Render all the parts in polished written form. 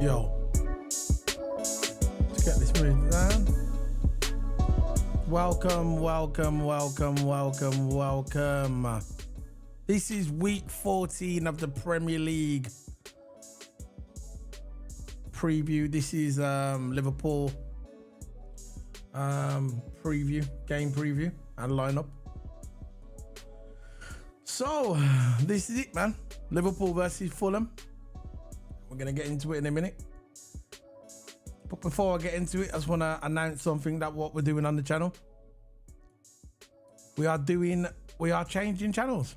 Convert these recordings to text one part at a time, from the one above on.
Yo, let's get this moved down. Welcome. This is week 14 of the Premier League preview. This is Liverpool game preview and lineup. So this is it, man. Liverpool versus Fulham. We're gonna get into it in a minute. But before I get into it, I just want to announce something that what we're doing on the channel. We are changing channels.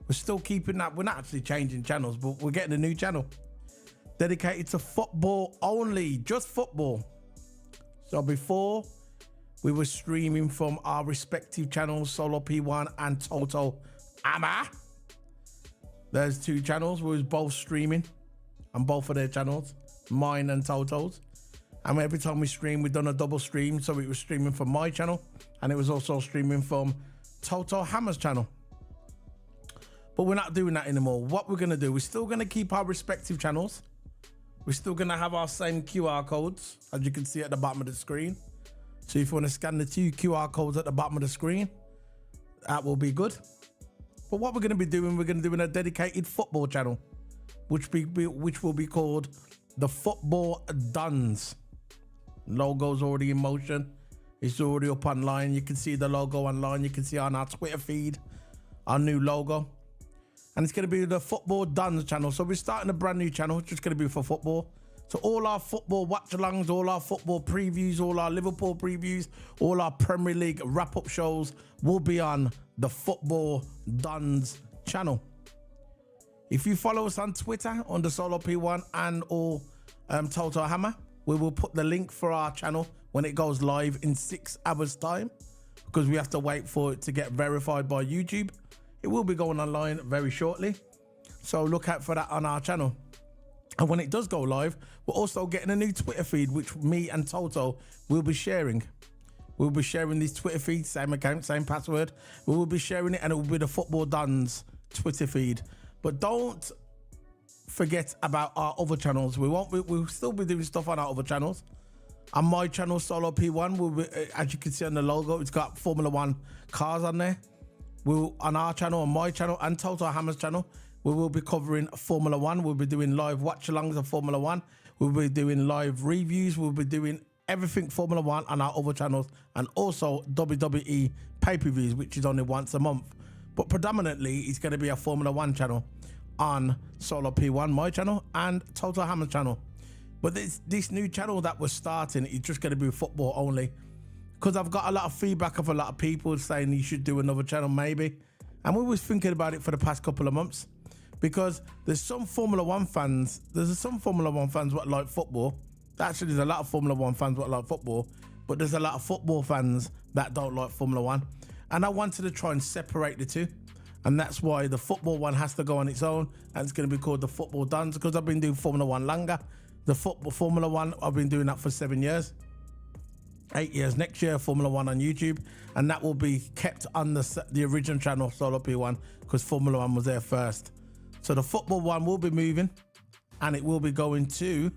We're still keeping that. We're not actually changing channels, but we're getting a new channel dedicated to football only, just football. So before we were streaming from our respective channels, Solo P1 and Toto Ama. There's two channels. We was both streaming on both of their channels, mine and Toto's. And every time we stream, we've done a double stream. So it was streaming from my channel and it was also streaming from Toto Hammer's channel. But we're not doing that anymore. What we're gonna do, we're still gonna keep our respective channels. We're still gonna have our same QR codes, as you can see at the bottom of the screen. So if you wanna scan the two QR codes at the bottom of the screen, that will be good. But what we're gonna be doing, we're gonna do a dedicated football channel, which will be called the Football Duns. Logo's already in motion. It's already up online. You can see the logo online. You can see on our Twitter feed, our new logo. And it's going to be the Football Duns channel. So we're starting a brand new channel, just going to be for football. So all our football watch-alongs, all our football previews, all our Liverpool previews, all our Premier League wrap-up shows will be on the Football Duns channel. If you follow us on Twitter under Solo P1 and or Toto Hammer, we will put the link for our channel when it goes live in 6 hours time, because we have to wait for it to get verified by YouTube. It will be going online very shortly, so look out for that on our channel. And when it does go live, we're also getting a new Twitter feed, which me and Toto will be sharing. We'll be sharing this Twitter feed, same account, same password. We will be sharing it, and it will be the Football Duns Twitter feed. But don't forget about our other channels. We'll still be doing stuff on our other channels. On my channel, Solo P1, will be, as you can see on the logo, it's got Formula 1 cars on there. On our channel, on my channel, and Toto Hammer's channel, we will be covering Formula 1. We'll be doing live watch-alongs of Formula 1. We'll be doing live reviews. We'll be doing everything Formula 1 on our other channels, and also WWE pay-per-views, which is only once a month. But predominantly, it's going to be a Formula 1 channel on Solo P1, my channel, and Toto Hammer's channel. But this new channel that we're starting is just going to be football only. Because I've got a lot of feedback of a lot of people saying you should do another channel maybe. And we was thinking about it for the past couple of months. Because there's some Formula 1 fans, what like football. Actually, there's a lot of Formula 1 fans what like football. But there's a lot of football fans that don't like Formula 1. And I wanted to try and separate the two. And that's why the football one has to go on its own. And it's going to be called the Football Duns, because I've been doing Formula 1 longer. The Formula 1, I've been doing that for 7 years. 8 years next year, Formula 1 on YouTube, and that will be kept on the original channel, Solo P1, because Formula 1 was there first. So the football one will be moving, and it will be going to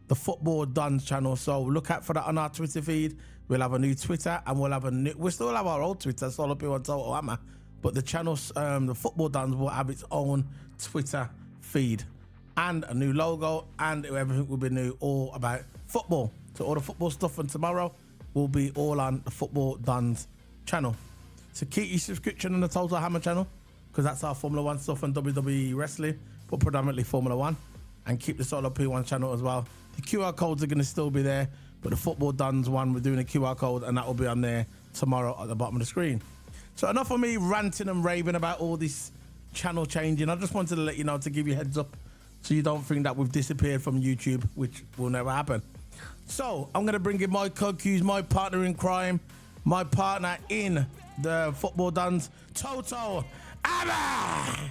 the Football Duns channel. So look out for that on our Twitter feed. We'll have a new Twitter, and we'll still have our old Twitter, Solo P1 Toto Hammer, but the channel, the Football Duns, will have its own Twitter feed and a new logo, and everything will be new all about football. So all the football stuff from tomorrow will be all on the Football Duns channel. So keep your subscription on the Toto Hammer channel, because that's our Formula 1 stuff and WWE wrestling, but predominantly Formula 1. And keep the Solo P1 channel as well. The QR codes are going to still be there, but the Football Duns one, we're doing a QR code, and that will be on there tomorrow at the bottom of the screen. So enough of me ranting and raving about all this channel changing. I just wanted to let you know, to give you a heads up, so you don't think that we've disappeared from YouTube, which will never happen. So I'm going to bring in my co-Q's, my partner in crime, my partner in the Football Duns, Toto Hammer.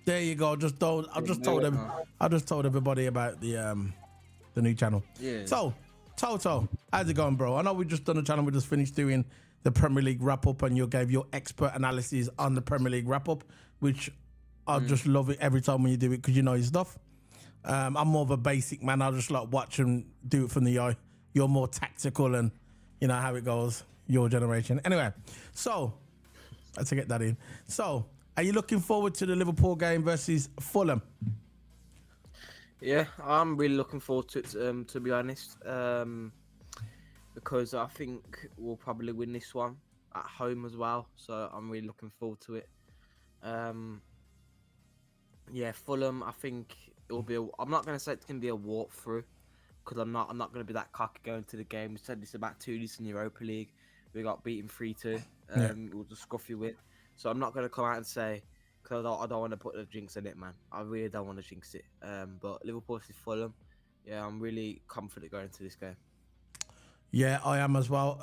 There you go. I just told everybody about the new channel. Yeah. So Toto, how's it going, bro? I know we just done a channel. We just finished doing the Premier League wrap up, and you gave your expert analysis on the Premier League wrap up, which I just love it every time when you do it because you know your stuff. I'm more of a basic man. I just like watch and do it from the eye. You're more tactical and you know how it goes. Your generation. Anyway, so let's get that in. So, are you looking forward to the Liverpool game versus Fulham? Yeah, I'm really looking forward to it. To be honest, because I think we'll probably win this one at home as well. So I'm really looking forward to it. Yeah, Fulham. I think it will be. I'm not going to say it's going to be a walkthrough because I'm not going to be that cocky going to the game. We said this about 2 in the Europa League. We got beaten 3-2. It was a scruffy win. So I'm not going to come out and say because I don't want to put the jinx in it, man. I really don't want to jinx it. But Liverpool versus Fulham. Yeah, I'm really confident going into this game. Yeah, I am as well.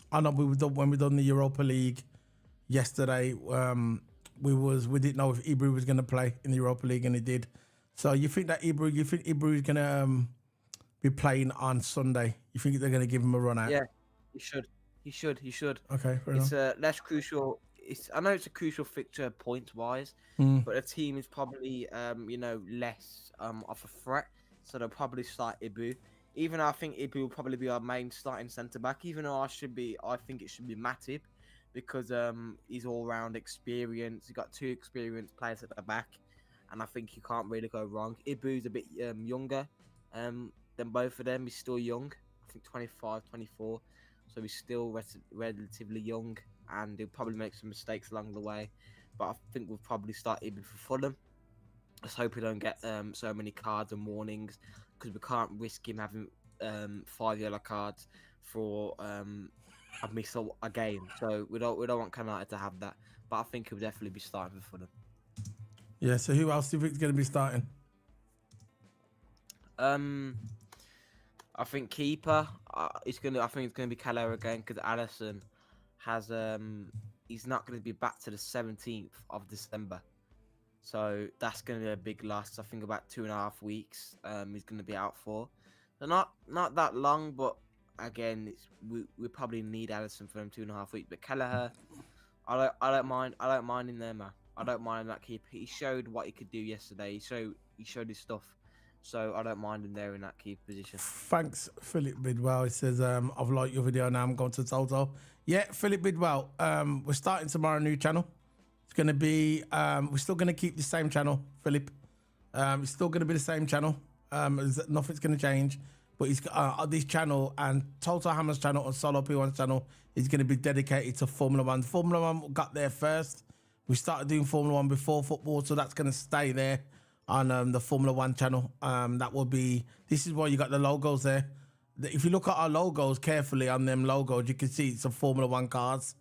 I know when we done the Europa League yesterday. We didn't know if Ibra was going to play in the Europa League, and he did. So you think Ibra is going to be playing on Sunday? You think they're going to give him a run out? Yeah, he should. He should. Okay, fair it's enough. less crucial. I know it's a crucial fixture point wise, but the team is probably less of a threat, so they'll probably start Ibu. Even though I think Ibu will probably be our main starting centre back. Even though I think it should be Matip, because he's all round experience. He's got 2 experienced players at the back, and I think you can't really go wrong. Ibu's a bit younger than both of them. He's still young. I think 25, 24. So he's still relatively young, and he'll probably make some mistakes along the way. But I think we'll probably start Ibu for Fulham. Let's hope we don't get so many cards and warnings, because we can't risk him having 5 yellow cards for a miss a game. So we don't want Canada to have that. But I think he'll definitely be starting for Fulham. Yeah. So who else do you think is going to be starting? I think keeper. I think it's gonna be Calero again, because Alisson has he's not going to be back to the 17th of December. So that's going to be a big loss. I think about 2.5 weeks. He's going to be out for. So not that long, but again, we probably need Alisson for them 2.5 weeks. But Kelleher, I don't mind him there, man. I don't mind that keeper. He showed what he could do yesterday. He showed his stuff. So I don't mind him there in that keeper position. Thanks, Philip Bidwell. He says, I've liked your video now. I'm going to Toto. Yeah, Philip Bidwell. We're starting tomorrow, new channel. It's going to be, we're still going to keep the same channel, Philip. It's still going to be the same channel. Nothing's going to change. But he's this channel and Toto Hammer's channel and Solo P1's channel is going to be dedicated to Formula One. Formula One got there first. We started doing Formula One before football, so that's going to stay there on the Formula One channel. That will be, this is why you got the logos there. If you look at our logos carefully on them logos, you can see it's a Formula One cars.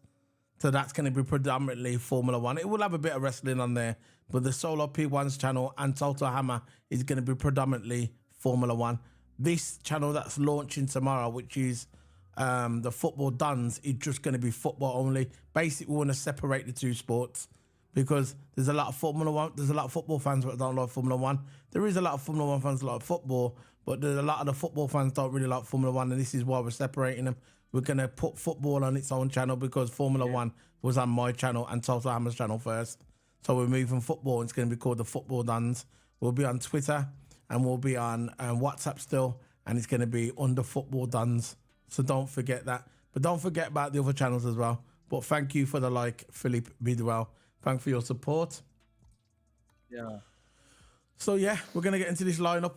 So that's going to be predominantly Formula One. It will have a bit of wrestling on there, but the Solo P1's channel and Toto Hammer is going to be predominantly Formula One. This channel that's launching tomorrow, which is the Football Duns, is just going to be football only. Basically, we want to separate the two sports, because there's a lot of Formula One, there's a lot of football fans that don't like Formula One. There is a lot of Formula One fans that like football, but there's a lot of the football fans don't really like Formula One, and this is why we're separating them. We're going to put football on its own channel, because Formula One was on my channel and Toto Hammer's channel first. So we're moving football. It's going to be called the Football Duns. We'll be on Twitter and we'll be on WhatsApp still, and it's going to be under Football Duns. So don't forget that. But don't forget about the other channels as well. But thank you for the like, Philip Bidwell. Thanks for your support. Yeah. So yeah, we're gonna get into this lineup.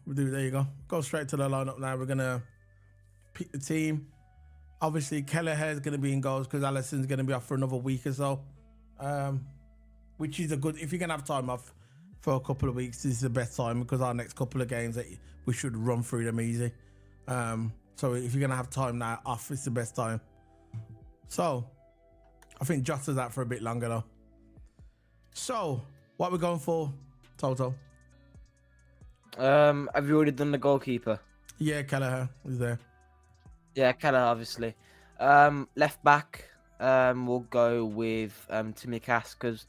There you go. Go straight to the lineup now. We're gonna pick the team. Obviously, Kelleher is gonna be in goals because Alisson's gonna be off for another week or so. Which is a good. If you're gonna have time off for a couple of weeks, this is the best time, because our next couple of games we should run through them easy. So if you're gonna have time now off, it's the best time. So I think Jota's out for a bit longer though. So what we're going for, Toto? Have you already done the goalkeeper? Yeah, Kelleher is there. Yeah, Keller, obviously. Left back, we'll go with Tsimikas, because,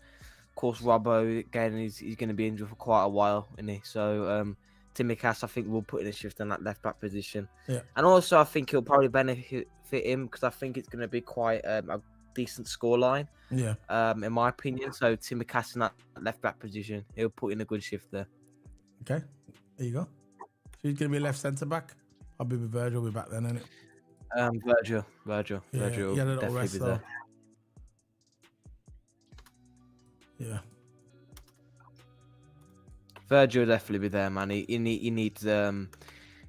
of course, Robbo, again, he's going to be injured for quite a while, isn't he? So, Tsimikas, I think, will put in a shift in that left back position. Yeah. And also, I think it'll probably benefit him because I think it's going to be quite a decent scoreline. Yeah. In my opinion. So Tsimikas in that left back position, he'll put in a good shift there. Okay. There you go. So he's going to be left centre back. I'll be with Virgil. We'll be back then, innit? Virgil. Yeah, Virgil he had a will little definitely rest be though. there. Yeah. Virgil will definitely be there, man. He needs he's going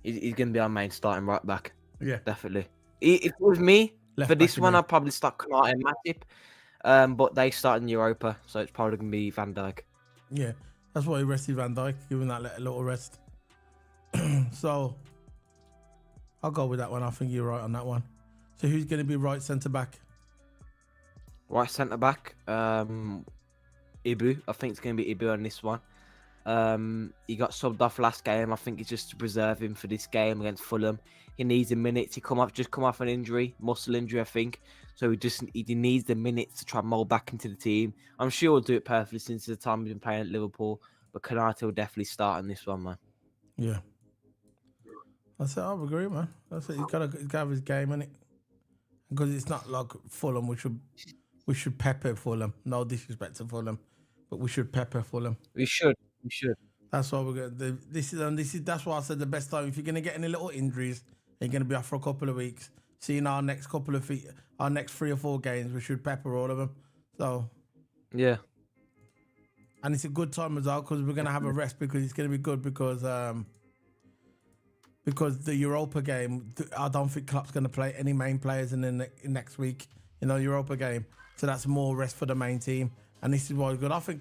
to be our main starting right back. Yeah. Definitely. If it was me Left for back, this you one, mean? I'd probably start Kanate and Matip. But they start in Europa, so it's probably going to be Van Dijk. Yeah. That's why he rested Van Dijk, giving that little rest. So I'll go with that one. I think you're right on that one. So who's going to be right centre back? Right centre back, Ibu. I think it's going to be Ibu on this one. He got subbed off last game. I think it's just to preserve him for this game against Fulham. He needs the minutes. He come off an injury, muscle injury, I think. So he needs the minutes to try and mold back into the team. I'm sure he'll do it perfectly since the time he's been playing at Liverpool. But Kanate will definitely start on this one, man. Yeah. That's it. I'll agree, man. That's it. He's got to have his game, innit? Because it's not like Fulham. We should pepper Fulham. No disrespect to Fulham, but we should pepper Fulham. We should. That's what we're going to do. That's why I said the best time. If you're going to get any little injuries, you're going to be off for a couple of weeks. Seeing our next 3 or 4 games, we should pepper all of them. So yeah, and it's a good time as well because we're going to have a rest because it's going to be good because the Europa game, I don't think Klopp's going to play any main players in next week. Europa game. So that's more rest for the main team, and this is why it's good. I think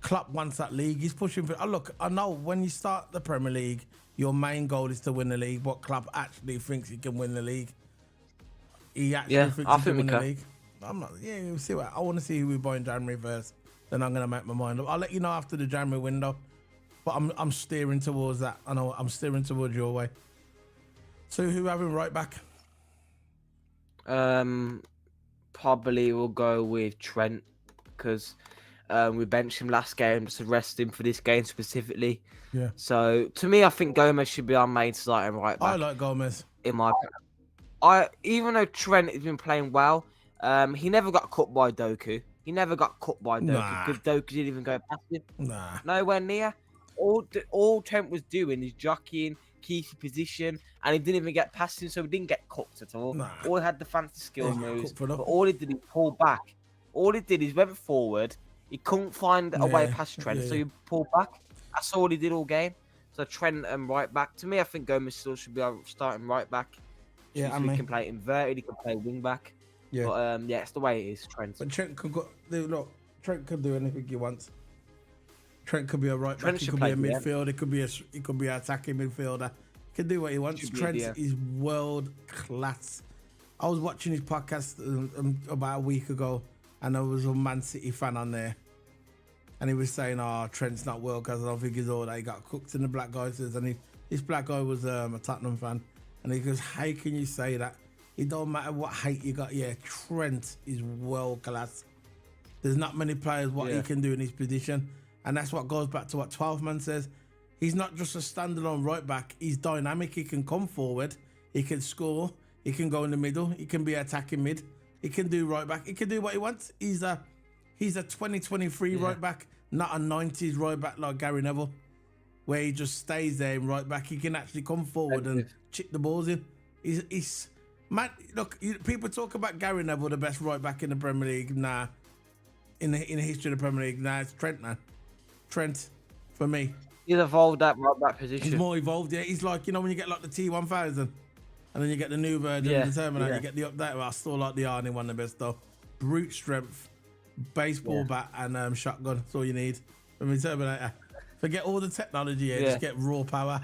Klopp wants that league. He's pushing for. Look, I know when you start the Premier League, your main goal is to win the league. But Klopp actually thinks he can win the league. He actually thinks he can win the league. I'm not. Yeah, we'll see what. I want to see who we buy in January first. Then I'm gonna make my mind up. I'll let you know after the January window. But I'm steering towards that. I know I'm steering towards your way. So who having right back? Probably we'll go with Trent because we benched him last game just to rest him for this game specifically. Yeah. So to me, I think Gomez should be our main starting right back. I like Gomez. In my, even though Trent has been playing well, he never got cut by Doku. Because Doku didn't even go past him. Nah. Nowhere near. All Trent was doing is jockeying, keeping position, and he didn't even get past him, so he didn't get cooked at all. Nah. All he had the fancy skill moves, but all he did is pull back. All he did is went forward. He couldn't find a way past Trent, so he pulled back. That's all he did all game. So Trent and right back. To me, I think Gomez still should be our starting right back. Yeah, he can play inverted. He can play wing back. Yeah. But it's the way it is, Trent. But Trent could go. Look, Trent could do anything he wants. Trent could be a right back. He could be a midfielder. He could be an attacking midfielder. He can do what he wants. Trent is world class. I was watching his podcast about a week ago, and there was a Man City fan on there, and he was saying, "Oh, Trent's not world class. I don't think he's all that." He got cooked in the black guy says, and this black guy was a Tottenham fan, and he goes, "How can you say that? It don't matter what height you got. Yeah, Trent is world class. There's not many players what he can do in his position." And that's what goes back to what 12-man says. He's not just a standalone right back. He's dynamic. He can come forward. He can score. He can go in the middle. He can be attacking mid. He can do right back. He can do what he wants. He's a 2023 right back, not a 90s right back like Gary Neville, where he just stays there in right back. He can actually come forward and chip the balls in. He's man. Look, people talk about Gary Neville, the best right back in the Premier League. Nah, in the history of the Premier League, nah, it's Trent, man. Trent, for me. He's evolved that right back position. He's more evolved, yeah. He's like, when you get like the T1000 and then you get the new version of the Terminator, you get the update. Well, I still like the Arnie one the best though. Brute strength, baseball bat, and shotgun. That's all you need from the Terminator. Forget all the technology here, just get raw power.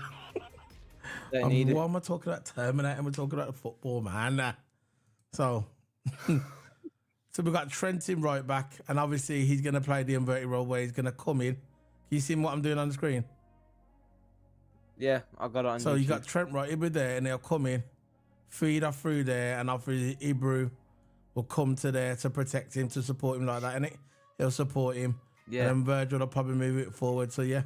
Don't need it. Why am I talking about Terminator and we're talking about the football, man? So... So we've got Trent in right back, and obviously he's going to play the inverted role where he's going to come in. Can you see what I'm doing on the screen? Yeah, I got it on So YouTube. you got Trent right Ibra there, and he'll come in, feed off through there, and obviously Ibra will come to there to protect him, to support him like that, and he'll support him. Yeah. And then Virgil will probably move it forward. So yeah,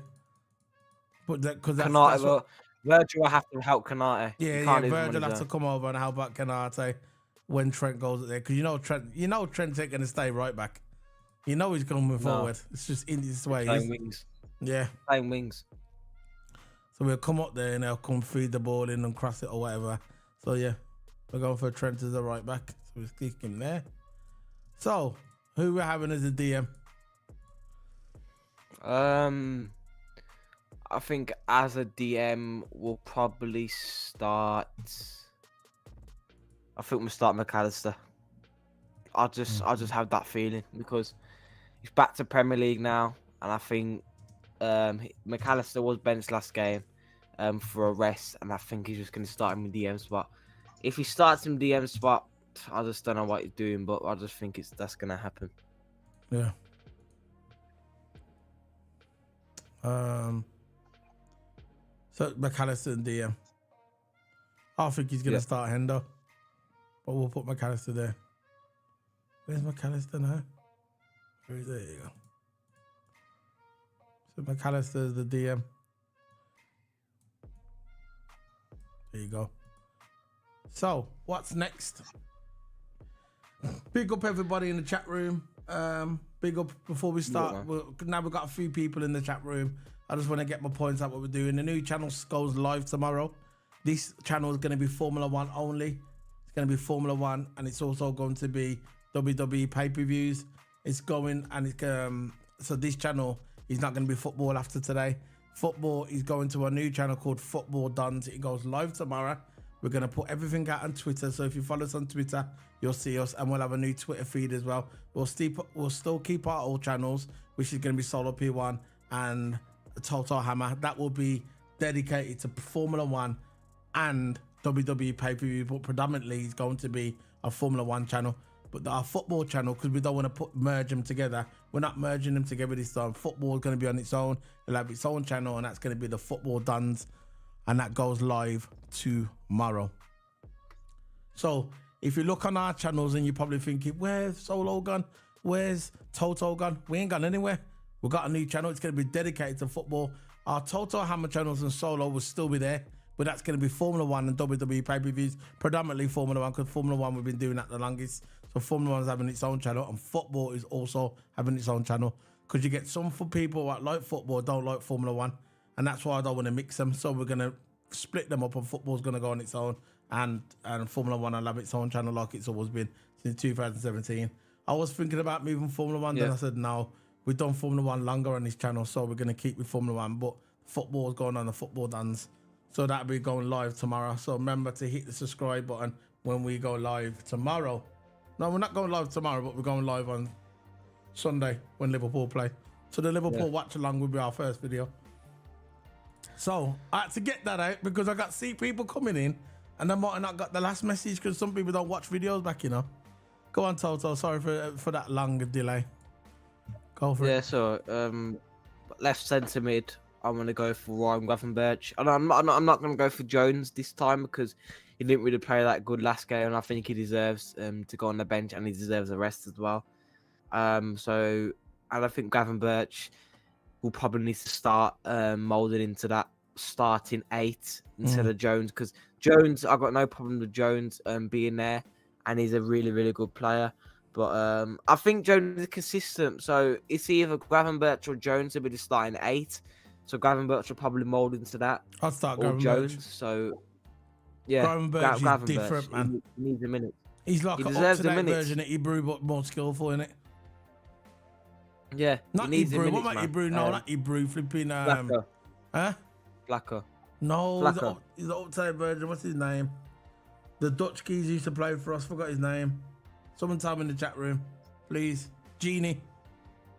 But because that's Kanate, what. Virgil will have to help Kanate. Yeah, He yeah. can't leave him on Virgil his has to own. come over and help out Canate when Trent goes there, because Trent's ain't gonna stay right back. You know he's coming forward. It's just in this way. Playing wings. Yeah. Playing wings. So we'll come up there and they'll come feed the ball in and cross it or whatever. So yeah, we're going for Trent as a right back. So we'll stick him there. So who we're having as a DM? I think as a DM, we'll probably start. I think we'll start McAllister. I just have that feeling because he's back to Premier League now, and I think McAllister was benched last game for a rest, and I think he's just going to start him in DM spot. If he starts him DM spot, I just don't know what he's doing, but I just think that's going to happen. Yeah. So McAllister and DM. I think he's gonna start Hendo, but we'll put McAllister there. Where's McAllister now? There you go. So McAllister is the DM. There you go. So what's next? Big up everybody in the chat room. Big up before we start. Now we've got a few people in the chat room. I just want to get my points out what we're doing. The new channel goes live tomorrow. This channel is going to be Formula One only. It's going to be Formula One, and it's also going to be WWE pay-per-views. It's going, and it's so this channel is not going to be football after today. Football is going to a new channel called Football Duns. It goes live tomorrow. We're going to put everything out on Twitter. So if you follow us on Twitter, you'll see us, and we'll have a new Twitter feed as well. We'll still keep our old channels, which is going to be Solo P1 and Total Hammer. That will be dedicated to Formula One and WWE pay-per-view, but predominantly it's going to be a Formula One channel. But our football channel, because we don't want to merge them together, we're not merging them together this time. Football is going to be on its own. It'll have its own channel, and that's going to be the Football Duns, and that goes live tomorrow. So if you look on our channels and you're probably thinking, where's Solo gone? Where's Toto gone? We ain't gone anywhere. We've got a new channel. It's going to be dedicated to football. Our Toto Hammer channels and Solo will still be there, but that's going to be Formula One and WWE pay-per-views, predominantly Formula One, because Formula One we've been doing that the longest. So Formula One's having its own channel, and football is also having its own channel, because you get some for people that like football, don't like Formula One, and that's why I don't want to mix them. So we're going to split them up, and football's going to go on its own, and Formula One will have its own channel like it's always been since 2017. I was thinking about moving Formula One, then I said no. We've done Formula One longer on this channel, so we're going to keep with Formula One, but football is going on the Football Duns. So that'll be going live tomorrow. So remember to hit the subscribe button when we go live tomorrow. No, we're not going live tomorrow, but we're going live on Sunday when Liverpool play. So the Liverpool watch along will be our first video. So I had to get that out because I got people coming in, and I might have not got the last message because some people don't watch videos back, you know. Go on, Toto. Sorry for that long delay. Go for it. Yeah, so left centre mid, I'm going to go for Ryan Gravenberch. And I'm not going to go for Jones this time because he didn't really play that good last game, and I think he deserves to go on the bench, and he deserves a rest as well. And I think Gravenberch will probably need to start moulding into that starting 8 instead of Jones, because Jones, I've got no problem with Jones being there, and he's a really, really good player. But I think Jones is consistent, so it's either Gravenberch or Jones will be the starting 8. So Gravenberch will probably mould into that. I'll start or Gravenberch. Jones. So yeah, Gravenberch is different, man. He needs a minute. He's like an up-to-date version of Ibru, but more skillful, innit? Yeah, not Ibru. What about Ibru? No, not Ibru. Flipping Blacker. Huh? Blacker. No, he's the up-to-date version. What's his name? The Dutch keys used to play for us. Forgot his name. Someone tell me in the chat room, please. Genie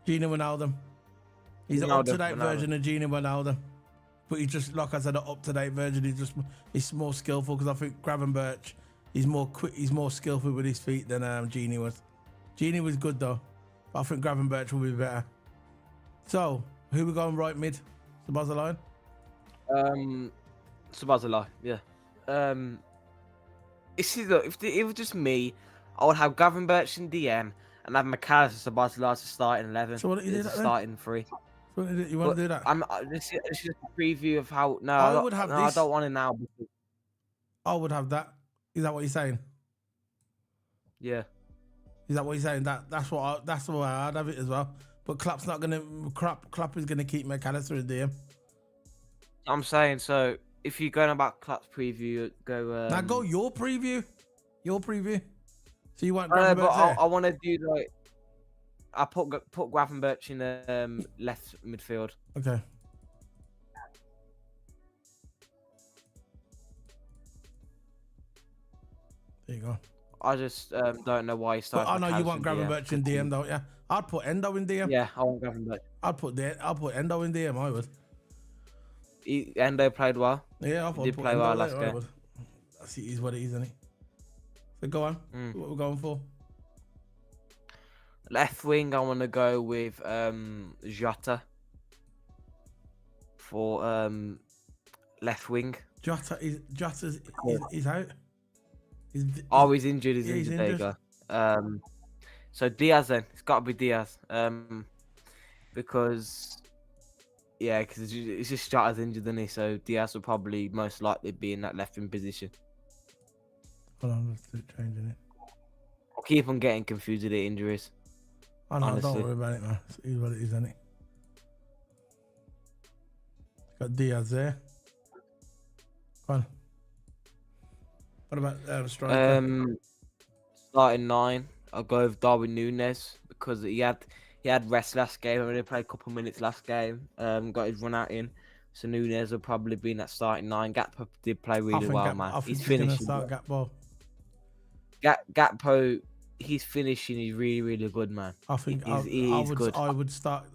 Wijnaldum. He's an up-to-date version of Genie Wijnaldum. But he's just, like I said, an up-to-date version. He's more skillful, because I think Gravenberch, he's more quick, he's more skillful with his feet than Genie was. Genie was good though, but I think Gravenberch will be better. So, who we going right mid? Sabazalai? Sabazalai, yeah. If it was just me, I would have Gravenberch in DM and have McAllister Sabazalai to start in 11. So what you did starting 3. So You want to do that? This is just a preview of how. No, I would have I this. don't want it now. Because, I would have that. Is that what you're saying? yeah. Is that what you're saying? That's the way I'd have it as well. But Klopp's not gonna. Klopp is gonna keep McAllister in DM. I'm saying so. If you're going about Klopp's preview, go. Now go your preview. Your preview. So you want But Gravenberch there? I want to do like. I put Gravenberch in the left midfield. Okay. There you go. I just don't know why he started. But I know you want Gravenberch in DM, don't you? I'd put Endo in DM. Yeah, I want Gravenberch. I'll put Endo in DM. I would. Endo played well. Yeah, I He did play well last game. That's it is what it is, isn't it? So go on. What we're going for? Left wing, I want to go with Jota for left wing. Jota's out. He's injured. He's injured. There you go. So Diaz then. It's got to be Diaz. Because it's just Jota's injured, isn't he? So Diaz will probably most likely be in that left wing position. Hold on, let's changing it. I'll keep on getting confused with the injuries. I know, don't worry about it, man. It is what it is, isn't it? Got Diaz there. Go on. What about striker? Starting 9, I'll go with Darwin Núñez because he had rest last game. I only played a couple minutes last game. Got his run out in. So Núñez will probably be in that starting 9. Gakpo did play really well, man. He's finishing. Gakpo. Gakpo, his finishing is really, really good, man. I think he's good. I would start.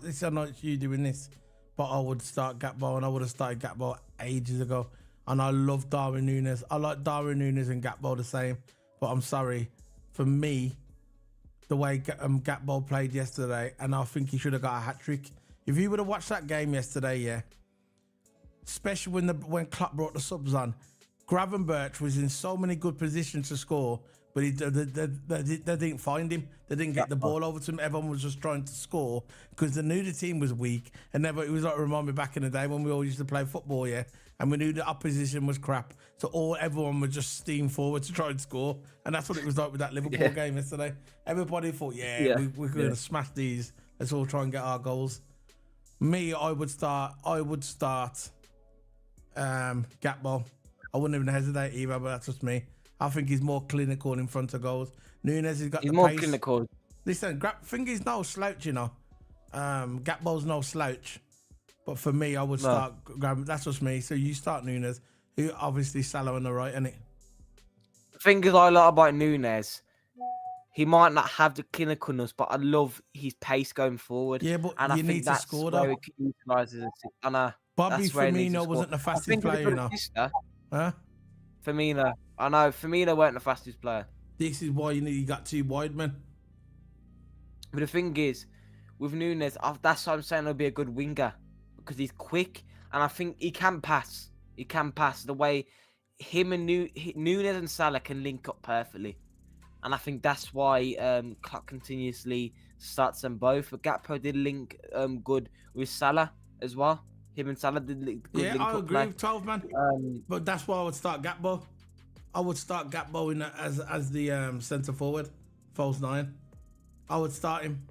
This is not you doing this, but I would start Gakpo, and I would have started Gakpo ages ago. And I love Darwin Núñez. I like Darwin Núñez and Gakpo the same, but I'm sorry, for me, the way Gakpo played yesterday, and I think he should have got a hat trick. If you would have watched that game yesterday, yeah, especially when Klopp brought the subs on, Gravenberch was in so many good positions to score, but they didn't find him. They didn't get the ball over to him. Everyone was just trying to score because they knew the team was weak. And it was like, remind me back in the day when we all used to play football, yeah, and we knew the opposition was crap. So everyone would just steam forward to try and score. And that's what it was like with that Liverpool game yesterday. Everybody thought, we're going to smash these. Let's all try and get our goals. Me, I would start Gakpo. I wouldn't even hesitate either, but that's just me. I think he's more clinical in front of goals. Núñez has got the pace. He's more clinical. Listen, think he's no slouch, you know. Gakpo's no slouch. But for me, I would start grabbing. That's just me. So you start Núñez. Who obviously Salah on the right, isn't it? The thing is, I like about Núñez, he might not have the clinicalness, but I love his pace going forward. Yeah, but and you need to score though. Bobby Firmino wasn't the fastest player, you know. Huh? Firmino. I know Firmino weren't the fastest player. This is why you got 2 wide men. But the thing is, with Núñez, that's why I'm saying he'll be a good winger because he's quick and I think he can pass. He can pass the way him and Núñez and Salah can link up perfectly, and I think that's why Klopp continuously starts them both. But Gakpo did link good with Salah as well. Him and Salah did good link I up agree play. with 12 man. But that's why I would start Gakpo. I would start Gakpo in as the centre forward, false 9. I would start him.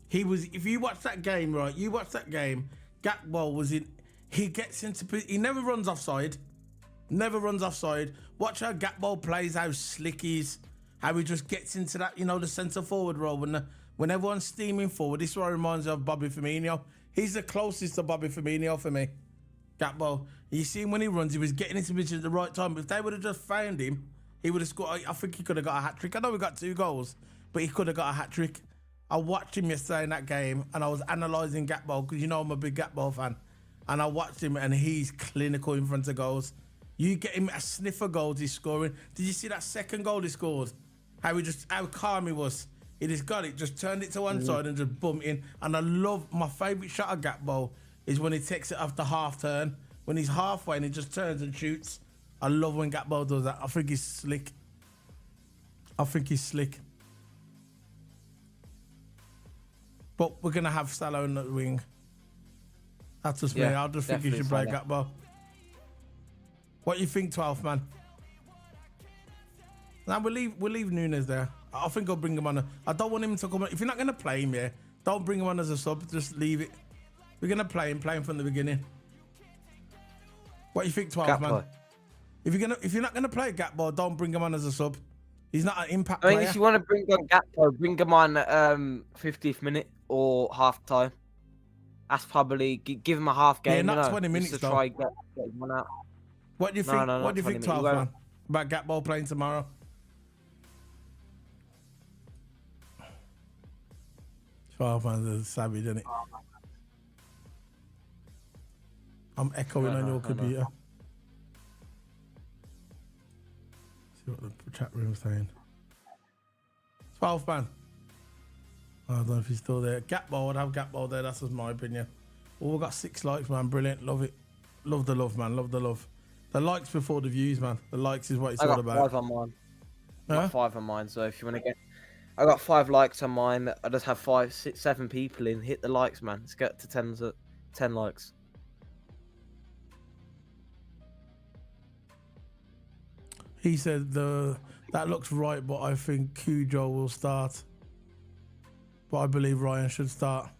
He was. If you watch that game, right? You watch that game. Gakpo was in. He gets into. He never runs offside. Never runs offside. Watch how Gakpo plays. How slick he is. How he just gets into that. You know, the centre forward role when everyone's steaming forward. This is what reminds me of Bobby Firmino. He's the closest to Bobby Firmino for me. Gakpo. You see him when he runs, he was getting into position at the right time. If they would have just found him, he would have scored. I think he could have got a hat trick. I know we got 2 goals, but he could have got a hat trick. I watched him yesterday in that game, and I was analysing Gakpo because you know I'm a big Gakpo fan, and I watched him, and he's clinical in front of goals. You get him a sniff of goals he's scoring. Did you see that second goal he scored? How calm he was. He just got it, just turned it to one side and just bumped in. And I love my favourite shot of Gakpo is when he takes it off the half turn. When he's halfway and he just turns and shoots. I love when Gakpo does that. I think he's slick. But we're going to have Salah in the wing. That's just me. I just think he should play Gakpo. What do you think, 12th man? Now we'll leave Nunes there. I think I'll bring him on. I don't want him to come. If you're not going to play him, don't bring him on as a sub. Just leave it. We're going to play him from the beginning. What do you think, 12th man? If you're not going to play Gakpo, don't bring him on as a sub. He's not an impact player. If you want to bring on Gakpo, bring him on 50th minute or half time. That's probably give him a half game. Yeah, not 20 minutes to though. Try get one out. What do you think? What do you think, 12th man? About Gakpo playing tomorrow? Man, is savage, isn't it? I'm echoing on your computer. See what the chat room's saying. 12th man. I don't know if he's still there. Gakpo, I'd have Gakpo there. That's just my opinion. Oh, we've got 6 likes, man. Brilliant. Love it. Love the love, man. Love the love. The likes before the views, man. The likes is what it's all about. I got 5 on mine. I got 5 on mine. So if you want to get, I got 5 likes on mine. I just have 5, 6, 7 people in. Hit the likes, man. Let's get to 10 likes. He said that looks right, but I think Cujo will start. But I believe Ryan should start.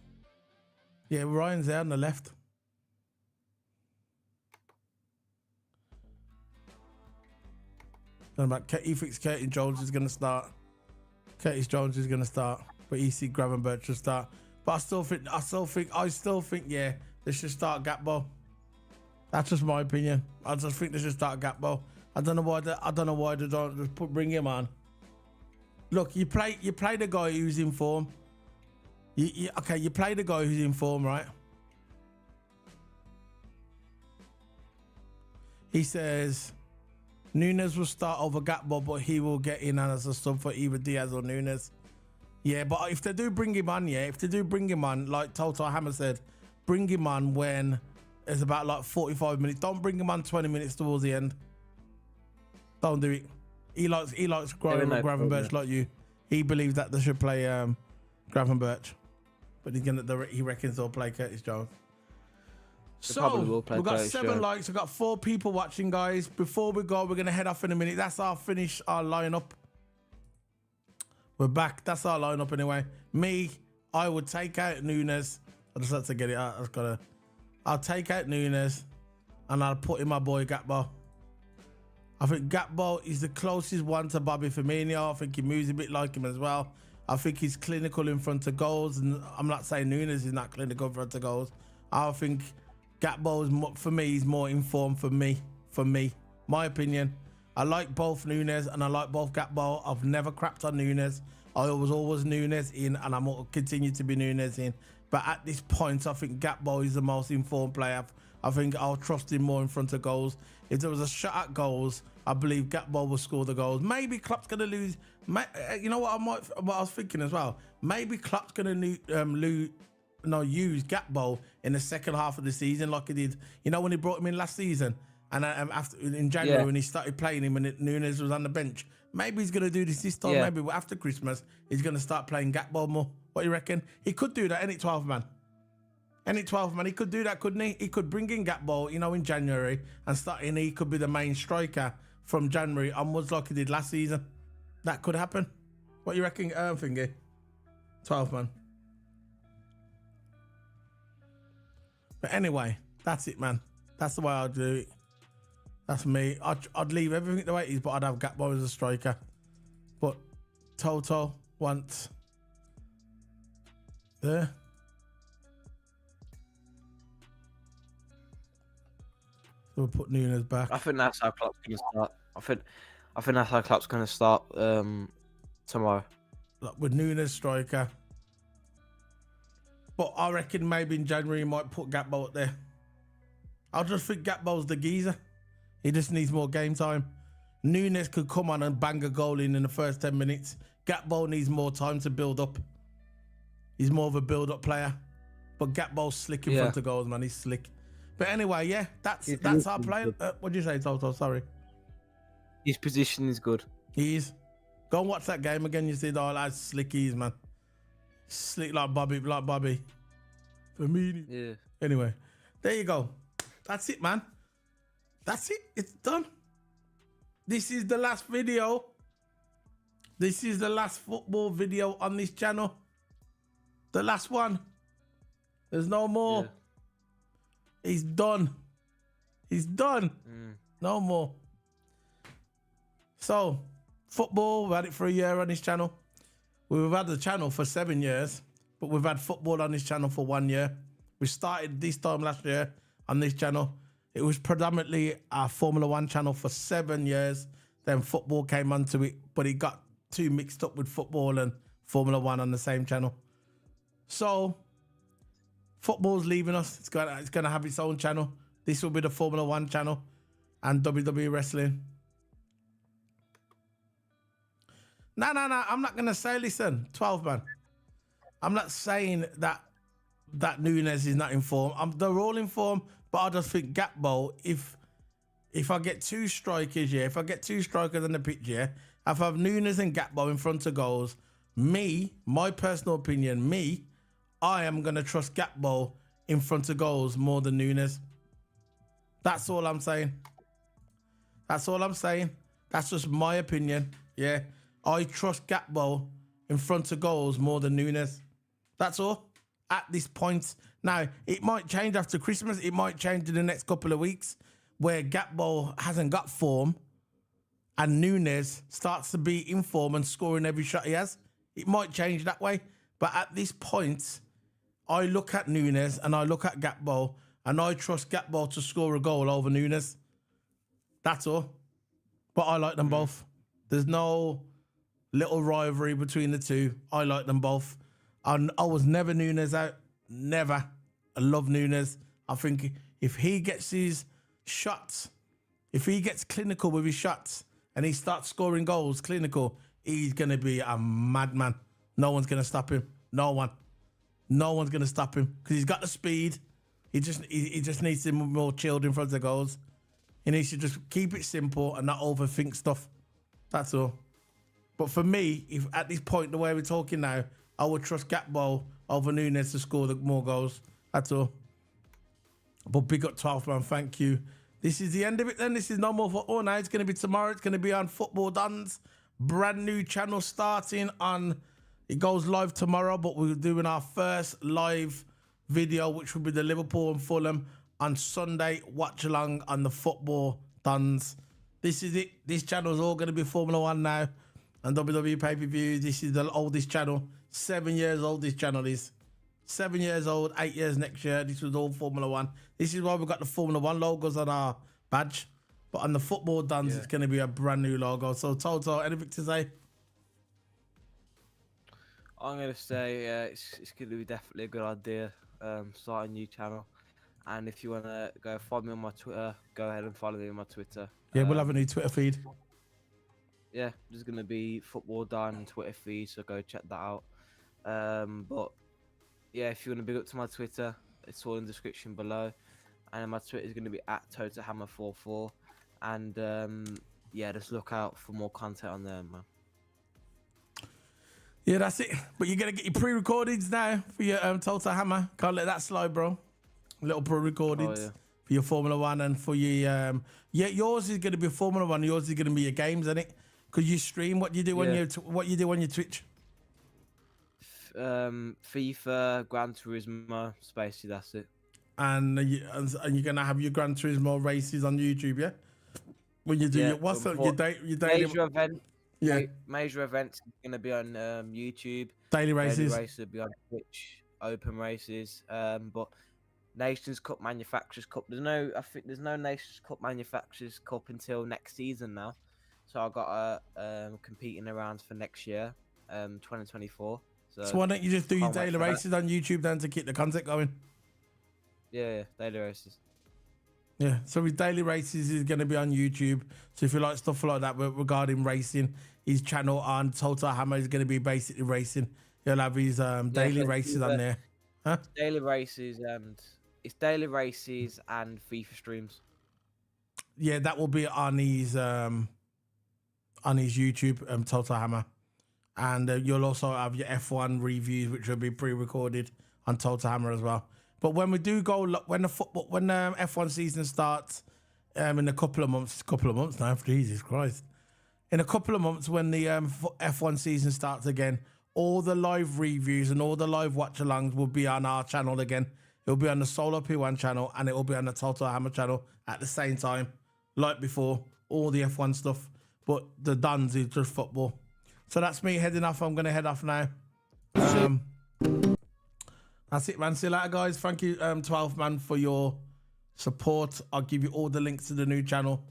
Yeah, Ryan's there on the left. He thinks Curtis Jones is going to start. Curtis Jones is going to start, but EC Gravenberch should start. But I still think, yeah, they should start Gakpo. That's just my opinion. I just think they should start Gakpo. I don't know why they don't just bring him on. Look, you play the guy who's in form. You play the guy who's in form, right? He says Nunes will start over Gakpo, but he will get in as a sub for either Diaz or Nunes. Yeah, but if they do bring him on, like Toto Hammer said, bring him on when it's about like 45 minutes. Don't bring him on 20 minutes towards the end. Don't do it. He likes Gravenberch like you. He believes that they should play Gravenberch, but he reckons they'll play Curtis Jones. So we've got 7 likes. We've got 4 people watching, guys. Before we go, we're gonna head off in a minute. That's our lineup. We're back. That's our lineup anyway. I would take out Nunes. I just had to get it out. I'll take out Nunes, and I'll put in my boy Gakpo. I think Gakpo is the closest one to Bobby Firmino. I think he moves a bit like him as well. I think he's clinical in front of goals, and I'm not saying Nunes is not clinical in front of goals. I think Gakpo is, for me, is more informed for me. My opinion. I like both Nunes and I like both Gakpo. I've never crapped on Nunes. I was always Nunes in, and I'm going to continue to be Nunes in. But at this point, I think Gakpo is the most informed player. I think I'll trust him more in front of goals. If there was a shot at goals, I believe Gakpo will score the goals. Maybe Klopp's going to lose. You know what I was thinking as well? Maybe Klopp's going to use Gakpo in the second half of the season like he did. You know when he brought him in last season? And in January when he started playing him and Nunes was on the bench. Maybe he's going to do this time. Yeah. Maybe after Christmas, he's going to start playing Gakpo more. What do you reckon? He could do that, any 12 man. Any 12 man, he could do that, couldn't he? He could bring in Gakpo, in January and he could be the main striker from January onwards like he did last season. That could happen. What do you reckon, Thingy? 12 man. But anyway, that's it, man. That's the way I'd do it. That's me. I'd leave everything the way it is, but I'd have Gakpo as a striker. But Toto wants there. So we'll put Nunes back. I think that's how Klopp's going to start. I think that's how Klopp's going to start tomorrow. Like with Nunes striker. But I reckon maybe in January he might put Gakpo up there. I just think Gakpo's the geezer. He just needs more game time. Nunes could come on and bang a goal in the first 10 minutes. Gakpo needs more time to build up. He's more of a build-up player. But Gakpo's slick in front of goals, man. He's slick. But anyway, yeah, that's our play. What did you say, Toto? Sorry. His position is good. He is. Go and watch that game again. You see how slick he is, man. Slick like Bobby. For me. Yeah. Anyway, there you go. That's it, man. That's it. It's done. This is the last video. This is the last football video on this channel. The last one. There's no more. Yeah. He's done. He's done. No more. So, football, we've had it for a year on this channel. We've had the channel for 7 years, but we've had football on this channel for 1 year. We started this time last year on this channel. It was predominantly our Formula One channel for 7 years. Then football came onto it, but it got too mixed up with football and Formula One on the same channel. So, football's leaving us. It's gonna have its own channel. This will be the Formula One channel and WWE Wrestling. No. I'm not gonna say. Listen, 12 man. I'm not saying that Nunes is not in form. They're all in form, but I just think Gakpo. If I get two strikers, if I get two strikers on the pitch, if I have Nunes and Gakpo in front of goals, my personal opinion, I am gonna trust Gakpo in front of goals more than Nunes. That's all I'm saying. That's all I'm saying. That's just my opinion. Yeah. I trust Gakpo in front of goals more than Nunes. That's all. At this point. Now, it might change after Christmas. It might change in the next couple of weeks where Gakpo hasn't got form and Nunes starts to be in form and scoring every shot he has. It might change that way. But at this point, I look at Nunes and I look at Gakpo and I trust Gakpo to score a goal over Nunes. That's all. But I like them both. There's no little rivalry between the two. I like them both. I was never Nunes out. Never. I love Nunes. I think if he gets his shots, if he gets clinical with his shots and he starts scoring goals clinical, he's going to be a madman. No one's going to stop him. No one. No one's going to stop him because he's got the speed. He just needs to be more chilled in front of the goals. He needs to just keep it simple and not overthink stuff. That's all. But for me, if at this point, the way we're talking now, I would trust Gakpo over Nunes to score the more goals. That's all. But big up 12 man, thank you. This is the end of it then. This is no more football now. It's going to be tomorrow. It's going to be on Football Dons. Brand new channel starting on... It goes live tomorrow, but we're doing our first live video, which will be the Liverpool and Fulham on Sunday. Watch along on the Football Dons. This is it. This channel is all going to be Formula One now and WWE pay-per-view. This is the oldest channel. 7 years old this channel is. 7 years old, 8 years next year. This was all Formula One. This is why we've got the Formula One logos on our badge. But on the Football Dons, it's going to be a brand new logo. So, Toto, anything to say? I'm going to say it's going to be definitely a good idea, start a new channel. And if you want to go follow me on my Twitter, go ahead and follow me on my Twitter. Yeah, we'll have a new Twitter feed. Yeah, there's going to be Football Done Twitter feed, so go check that out. But yeah, if you want to big up to my Twitter, it's all in the description below. And my Twitter is going to be at TotoHammer44. And yeah, just look out for more content on there, man. Yeah, that's it. But you're going to get your pre-recordings now for your Toto Hammer. Can't let that slide, bro. Little pre-recordings for your Formula One and for your... yeah, yours is going to be Formula One. Yours is going to be your games, isn't it? Because you stream. What do you do on your Twitch? FIFA, Gran Turismo, Spacey, that's it. And you're going to have your Gran Turismo races on YouTube, yeah? When you do your... What's up? Your major event. Yeah. Major events are going to be on YouTube. Daily races. Daily races will be on Twitch. Open races. But Nations Cup, Manufacturers Cup. I think there's no Nations Cup, Manufacturers Cup until next season now. So I got competing around for next year, 2024. So why don't you just do your daily races on YouTube then to keep the content going? Yeah, daily races. Yeah, so his daily races is going to be on YouTube. So if you like stuff like that regarding racing, his channel on Toto Hammer is going to be basically racing. He'll have his daily races on there. Huh? Daily races and FIFA streams. Yeah, that will be on his YouTube, Toto Hammer. And you'll also have your F1 reviews, which will be pre-recorded on Total Hammer as well. But when we do go, when the F1 season starts, in a couple of months now, Jesus Christ. In a couple of months, when the F1 season starts again, all the live reviews and all the live watch-alongs will be on our channel again. It'll be on the Solo P1 channel and it will be on the Total Hammer channel at the same time, like before, all the F1 stuff. But the Dons is just football. So that's me heading off. I'm going to head off now. That's it, man. See you later, guys. Thank you, 12 man, for your support. I'll give you all the links to the new channel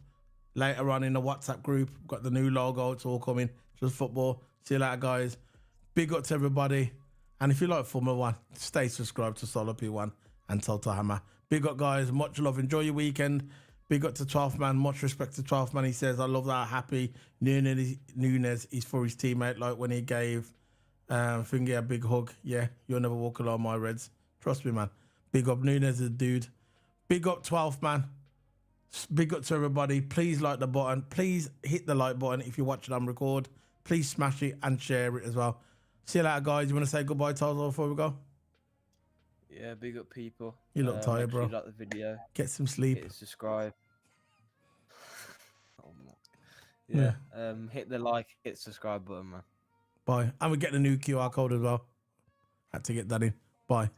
later on in the WhatsApp group. Got the new logo. It's all coming. Just football. See you later, guys. Big up to everybody. And if you like Formula 1, stay subscribed to Solo P1 and Total Hammer. Big up, guys. Much love. Enjoy your weekend. Big up to 12th man. Much respect to 12th man. He says, I love that. Happy Nunes is for his teammate. Like when he gave Fingy a big hug. Yeah, you'll never walk alone, my Reds. Trust me, man. Big up Nunes, the dude. Big up 12th man. Big up to everybody. Please like the button. Please hit the like button if you're watching on record. Please smash it and share it as well. See you later, guys. You want to say goodbye, Toto, before we go? Yeah, big up people. You look tired, make sure bro. you like the video. Get some sleep. Hit subscribe. Oh my. Yeah. Hit the like, hit subscribe button, man. Bye. And we get the new QR code as well. Had to get that in. Bye.